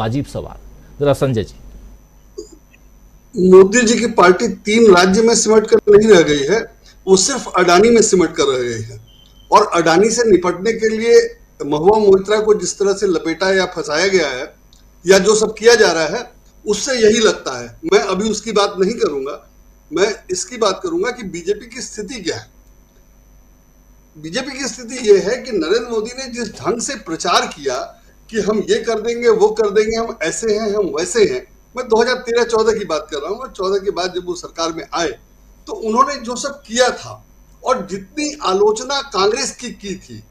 वाजिब सवाल। जरा संजय जी। मोदी जी की पार्टी 3 राज्य में सिमट कर नहीं रह गई है, वो सिर्फ अडानी में सिमट कर रह गई है। और अडानी से निपटने के लिए महुआ मोइत्रा को जिस तरह से लपेटा या फंसाया गया है, या जो सब किया जा रहा है, उससे यही लगता है। मैं अभी उसकी बात नहीं करूंगा, मैं इसकी बात करूंगा कि बीजेपी की स्थिति क्या है। बीजेपी की स्थिति यह है कि नरेंद्र मोदी ने जिस ढंग से प्रचार किया कि हम ये कर देंगे, वो कर देंगे, हम ऐसे हैं, हम वैसे हैं। मैं 2013-14 की बात कर रहा हूँ, और 14 के बाद जब वो सरकार में आए तो उन्होंने जो सब किया था और जितनी आलोचना कांग्रेस की थी,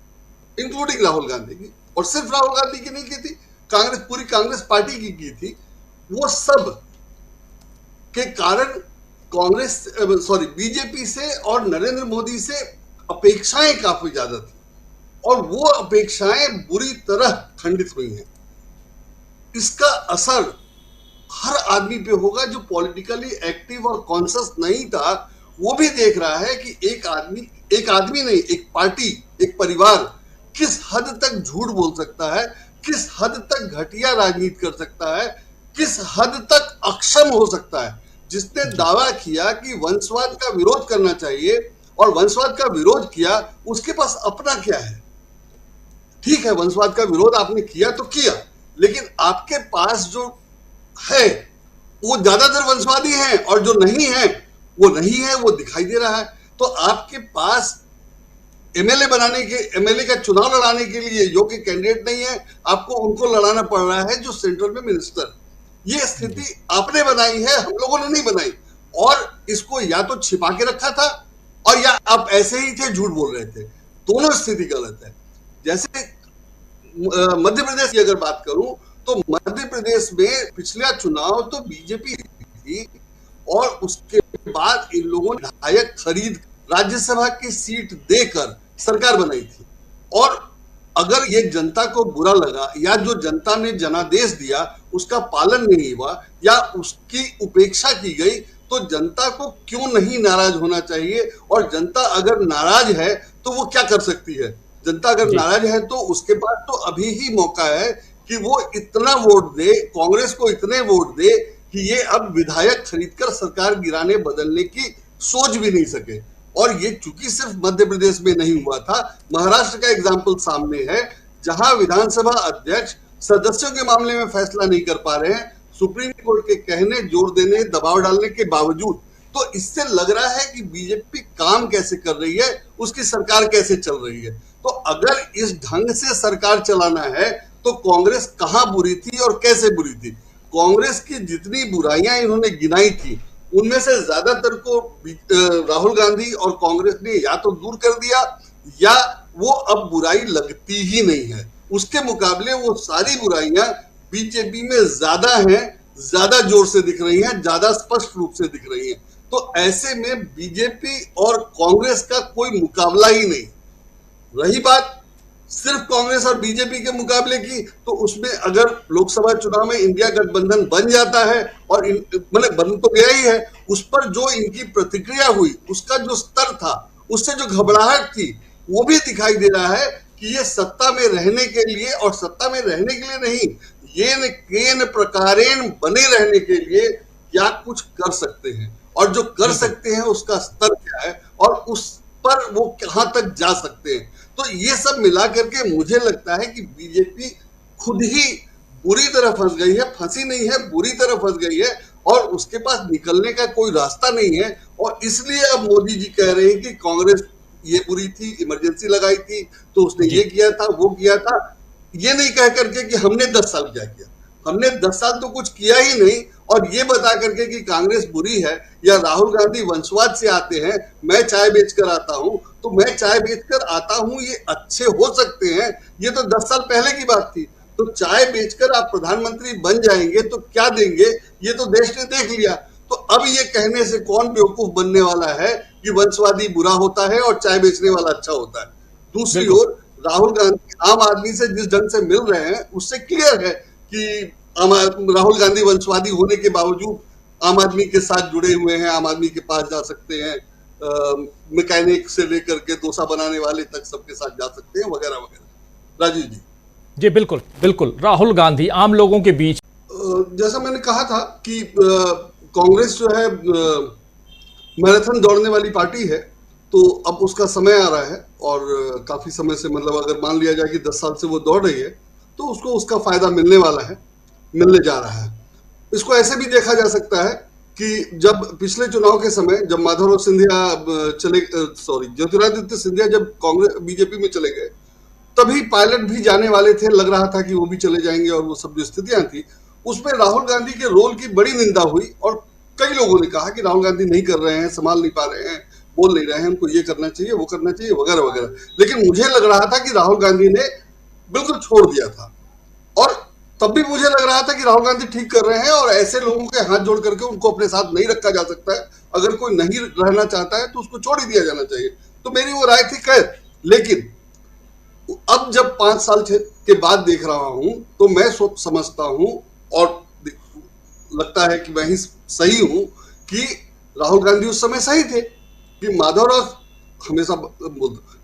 इंक्लूडिंग राहुल गांधी की, और सिर्फ राहुल गांधी की नहीं की थी, कांग्रेस, पूरी कांग्रेस पार्टी की थी, वो सब के कारण बीजेपी से और नरेंद्र मोदी से अपेक्षाएं काफी ज्यादा थी, और वो अपेक्षाएं बुरी तरह खंडित हुई हैं। इसका असर हर आदमी पे होगा जो पॉलिटिकली एक्टिव और कॉन्शियस नहीं था। वो भी देख रहा है कि एक आदमी नहीं, एक पार्टी, एक परिवार किस हद तक झूठ बोल सकता है, किस हद तक घटिया राजनीति कर सकता है, किस हद तक अक्षम हो सकता है। जिसने दावा किया कि वंशवाद का विरोध करना चाहिए और वंशवाद का विरोध किया, उसके पास अपना क्या है? ठीक है, वंशवाद का विरोध आपने किया तो किया, लेकिन आपके पास जो है वो ज्यादातर वंशवादी हैं, और जो नहीं है वो नहीं है, वो दिखाई दे रहा है। तो आपके पास एमएलए का चुनाव लड़ाने के लिए योग्य कैंडिडेट नहीं है, आपको उनको लड़ाना पड़ रहा है जो सेंट्रल में मिनिस्टर। ये स्थिति आपने बनाई है, हम लोगों ने नहीं बनाई। और इसको या तो छिपा के रखा था, और या आप ऐसे ही थे, झूठ बोल रहे थे। दोनों स्थिति गलत है। जैसे मध्य प्रदेश की अगर बात करूं तो मध्य प्रदेश में पिछला चुनाव तो बीजेपी थी, और उसके बाद इन लोगों ने विधायक खरीद राज्यसभा की सीट देकर सरकार बनाई थी। और अगर ये जनता को बुरा लगा, या जो जनता ने जनादेश दिया उसका पालन नहीं हुआ, या उसकी उपेक्षा की गई, तो जनता को क्यों नहीं नाराज होना चाहिए। और जनता अगर नाराज है तो वो क्या कर सकती है? जनता अगर नाराज है तो उसके पास तो अभी ही मौका है कि वो इतना वोट दे, कांग्रेस को इतने वोट दे कि ये अब विधायक खरीदकर सरकार गिराने बदलने की सोच भी नहीं सके। और ये चूंकि सिर्फ मध्य प्रदेश में नहीं हुआ था, महाराष्ट्र का एग्जाम्पल सामने है, जहां विधानसभा अध्यक्ष सदस्यों के मामले में फैसला नहीं कर पा रहे हैं, सुप्रीम कोर्ट के कहने, जोर देने, दबाव डालने के बावजूद। तो इससे लग रहा है कि बीजेपी काम कैसे कर रही है, उसकी सरकार कैसे चल रही है। तो अगर इस ढंग से सरकार चलाना है तो कांग्रेस कहां बुरी थी और कैसे बुरी थी? कांग्रेस की जितनी बुराइयां इन्होंने गिनाई थी, उनमें से ज्यादातर को राहुल गांधी और कांग्रेस ने या तो दूर कर दिया, या वो अब बुराई लगती ही नहीं है। उसके मुकाबले वो सारी बुराइयां बीजेपी में ज्यादा हैं, ज्यादा जोर से दिख रही हैं, ज्यादा स्पष्ट रूप से दिख रही हैं। तो ऐसे में बीजेपी और कांग्रेस का कोई मुकाबला ही नहीं। रही बात सिर्फ कांग्रेस और बीजेपी के मुकाबले की, तो उसमें अगर लोकसभा चुनाव में इंडिया गठबंधन बन जाता है, और मतलब बन तो गया ही है, उस पर जो इनकी प्रतिक्रिया हुई, उसका जो स्तर था, उससे जो घबराहट थी, वो भी दिखाई दे रहा है कि ये सत्ता में रहने के लिए, और सत्ता में रहने के लिए नहीं, ये केन प्रकारेण बने रहने के लिए क्या कुछ कर सकते हैं, और जो कर सकते हैं उसका स्तर क्या है, और उस पर वो कहां तक जा सकते हैं। तो ये सब मिला करके मुझे लगता है कि बीजेपी खुद ही बुरी तरह फंस गई है, फंसी नहीं है, बुरी तरह फंस गई है, और उसके पास निकलने का कोई रास्ता नहीं है। और इसलिए अब मोदी जी कह रहे हैं कि कांग्रेस ये बुरी थी, इमरजेंसी लगाई थी तो उसने ये किया था, वो किया था। ये नहीं कह करके कि हमने 10 साल क्या किया, हमने 10 साल तो कुछ किया ही नहीं। और ये बता करके कि कांग्रेस बुरी है, या राहुल गांधी वंशवाद से आते हैं, मैं चाय बेचकर आता हूं, तो मैं चाय बेचकर आता हूं, ये अच्छे हो सकते हैं, ये तो 10 साल पहले की बात थी। तो चाय बेचकर आप प्रधानमंत्री बन जाएंगे तो क्या देंगे, ये तो देश ने देख लिया। तो अब ये कहने से कौन बेवकूफ बनने वाला है कि वंशवादी बुरा होता है और चाय बेचने वाला अच्छा होता है। दूसरी ओर राहुल गांधी आम आदमी से जिस ढंग से मिल रहे हैं, उससे क्लियर है कि राहुल गांधी वंशवादी होने के बावजूद आम आदमी के साथ जुड़े हुए हैं, आम आदमी के पास जा सकते हैं, मैकेनिक से लेकर के डोसा बनाने वाले तक सबके साथ जा सकते हैं, वगैरह वगैरह। राजीव जी। जी बिल्कुल बिल्कुल। राहुल गांधी आम लोगों के बीच, जैसा मैंने कहा था कि कांग्रेस जो है मैराथन दौड़ने वाली पार्टी है, तो अब उसका समय आ रहा है और काफी समय से, मतलब अगर मान लिया जाए कि 10 साल से वो दौड़ रही है, तो उसको उसका फायदा मिलने वाला है, मिलने जा रहा है। इसको ऐसे भी देखा जा सकता है कि जब पिछले चुनाव के समय जब माधवराव सिंधिया ज्योतिरादित्य सिंधिया जब कांग्रेस बीजेपी में चले गए, तभी पायलट भी जाने वाले थे, लग रहा था कि वो भी चले जाएंगे और वो सब जो स्थितियां थी, उसमें राहुल गांधी के रोल की बड़ी निंदा हुई और कई लोगों ने कहा कि राहुल गांधी नहीं कर रहे हैं, संभाल नहीं पा रहे हैं, बोल नहीं रहे हैं, उनको ये करना चाहिए, वो करना चाहिए, वगैरह वगैरह। लेकिन मुझे लग रहा था कि राहुल गांधी ने बिल्कुल छोड़ दिया था, और तब भी मुझे लग रहा था कि राहुल गांधी ठीक कर रहे हैं और ऐसे लोगों के हाथ जोड़ करके उनको अपने साथ नहीं रखा जा सकता है। अगर कोई नहीं रहना चाहता है तो उसको छोड़ ही दिया जाना चाहिए, तो मेरी वो राय थी। खैर, लेकिन अब जब 5 साल के बाद देख रहा हूं तो मैं समझता हूं और लगता है कि मैं ही सही हूं कि राहुल गांधी उस समय सही थे, कि माधवराव हमेशा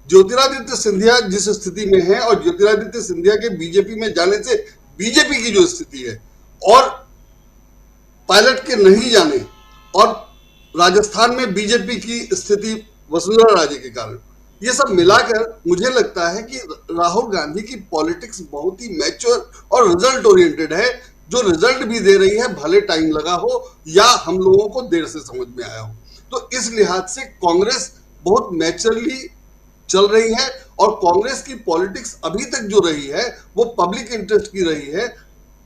ज्योतिरादित्य सिंधिया जिस स्थिति में है और ज्योतिरादित्य सिंधिया के बीजेपी में जाने से बीजेपी की जो स्थिति है और पायलट के नहीं जाने और राजस्थान में बीजेपी की स्थिति वसुंधरा राजे के कारण, ये सब मिलाकर मुझे लगता है कि राहुल गांधी की पॉलिटिक्स बहुत ही मैच्योर और रिजल्ट ओरिएंटेड है, जो रिजल्ट भी दे रही है, भले टाइम लगा हो या हम लोगों को देर से समझ में आया हो। तो इस लिहाज से कांग्रेस बहुत मैच्योरली चल रही है और कांग्रेस की पॉलिटिक्स अभी तक जो रही है वो पब्लिक इंटरेस्ट की रही है।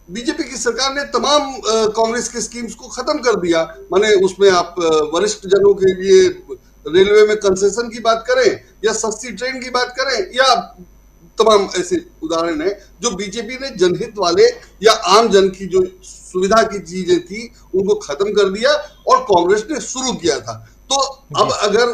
बीजेपी की सरकार ने तमाम कांग्रेस के स्कीम्स को खत्म कर दिया, माने उसमें आप वरिष्ठ जनों के लिए रेलवे में कंसेशन की बात करें या सस्ती ट्रेन की बात करें या तमाम ऐसे उदाहरण है जो बीजेपी ने जनहित वाले या आम जन की जो सुविधा की चीजें थी उनको खत्म कर दिया और कांग्रेस ने शुरू किया था। तो अब अगर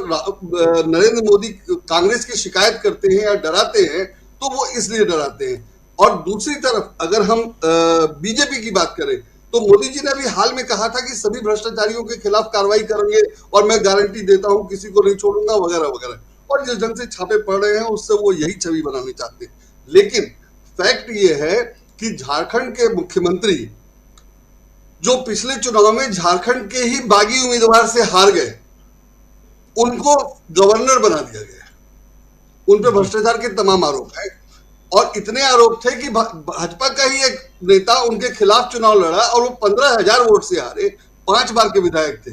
नरेंद्र मोदी कांग्रेस की शिकायत करते हैं या डराते हैं तो वो इसलिए डराते हैं। और दूसरी तरफ अगर हम बीजेपी की बात करें तो मोदी जी ने अभी हाल में कहा था कि सभी भ्रष्टाचारियों के खिलाफ कार्रवाई करेंगे और मैं गारंटी देता हूं किसी को नहीं छोड़ूंगा, वगैरह वगैरह। और जिस ढंग से छापे पड़ रहे हैं उससे वो यही छवि बनानी चाहते हैं। लेकिन फैक्ट ये है कि झारखंड के मुख्यमंत्री जो पिछले चुनाव में झारखंड के ही बागी उम्मीदवार से हार गए, उनको गवर्नर बना दिया गया। उन पर भ्रष्टाचार के तमाम आरोप है और इतने आरोप थे कि भाजपा का ही एक नेता उनके खिलाफ चुनाव लड़ा और वो 15,000 वोट से हारे। 5 बार के विधायक थे,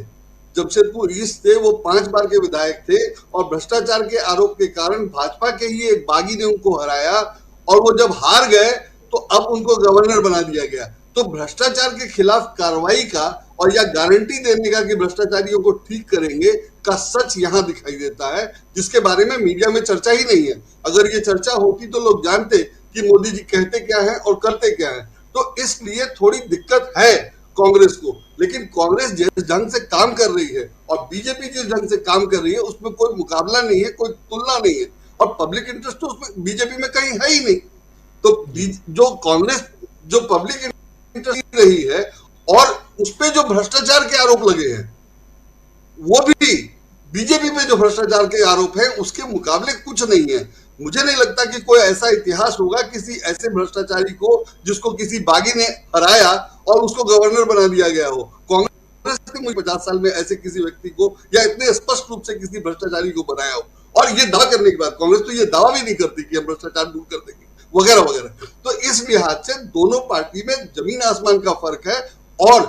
जमशेदपुर ईस्ट थे, वो 5 बार के विधायक थे और भ्रष्टाचार के आरोप के कारण भाजपा के ही एक बागी ने उनको हराया और वो जब हार गए तो अब उनको गवर्नर बना दिया गया। तो भ्रष्टाचार के खिलाफ कार्रवाई का और या गारंटी देने का कि भ्रष्टाचारियों को ठीक करेंगे का सच यहां दिखाई देता है, जिसके बारे में मीडिया में चर्चा ही नहीं है। अगर ये चर्चा होती तो लोग जानते कि मोदी जी कहते क्या है और करते क्या है। तो इसलिए थोड़ी दिक्कत है कांग्रेस को, लेकिन कांग्रेस जिस ढंग से काम कर रही है और बीजेपी जिस ढंग से काम कर रही है उसमें कोई मुकाबला नहीं है, कोई तुलना नहीं है और पब्लिक इंटरेस्ट तो उसमें बीजेपी में कहीं है ही नहीं। तो जो कांग्रेस जो पब्लिक इंटरेस्ट रही है और उसपे जो भ्रष्टाचार के आरोप लगे हैं, वो भी बीजेपी में जो भ्रष्टाचार के आरोप है उसके मुकाबले कुछ नहीं है। मुझे नहीं लगता कि कोई ऐसा इतिहास होगा किसी ऐसे भ्रष्टाचारी को जिसको किसी बागी ने हराया और उसको गवर्नर बना दिया गया हो। कांग्रेस ने मुझे 50 साल में ऐसे किसी व्यक्ति को या इतने स्पष्ट रूप से किसी भ्रष्टाचारी को बनाया हो। और ये दावा करने के बाद कांग्रेस तो ये दावा भी नहीं करती कि हम भ्रष्टाचार दूर कर देंगे, वगैरह वगैरह। तो इस लिहाज से दोनों पार्टी में जमीन आसमान का फर्क है और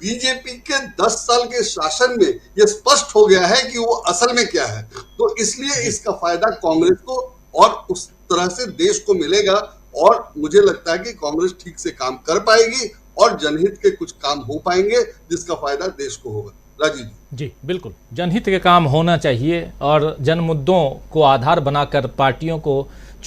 बीजेपी के 10 साल के शासन में यह स्पष्ट हो गया है कि वो असल में क्या है। तो इसलिए इसका फायदा कांग्रेस को और उस तरह से देश को मिलेगा और मुझे लगता है कि कांग्रेस ठीक से काम कर पाएगी और जनहित के कुछ काम हो पाएंगे जिसका फायदा देश को होगा। राजीव जी बिल्कुल, जनहित के काम होना चाहिए और जन मुद्दों को आधार बनाकर पार्टियों को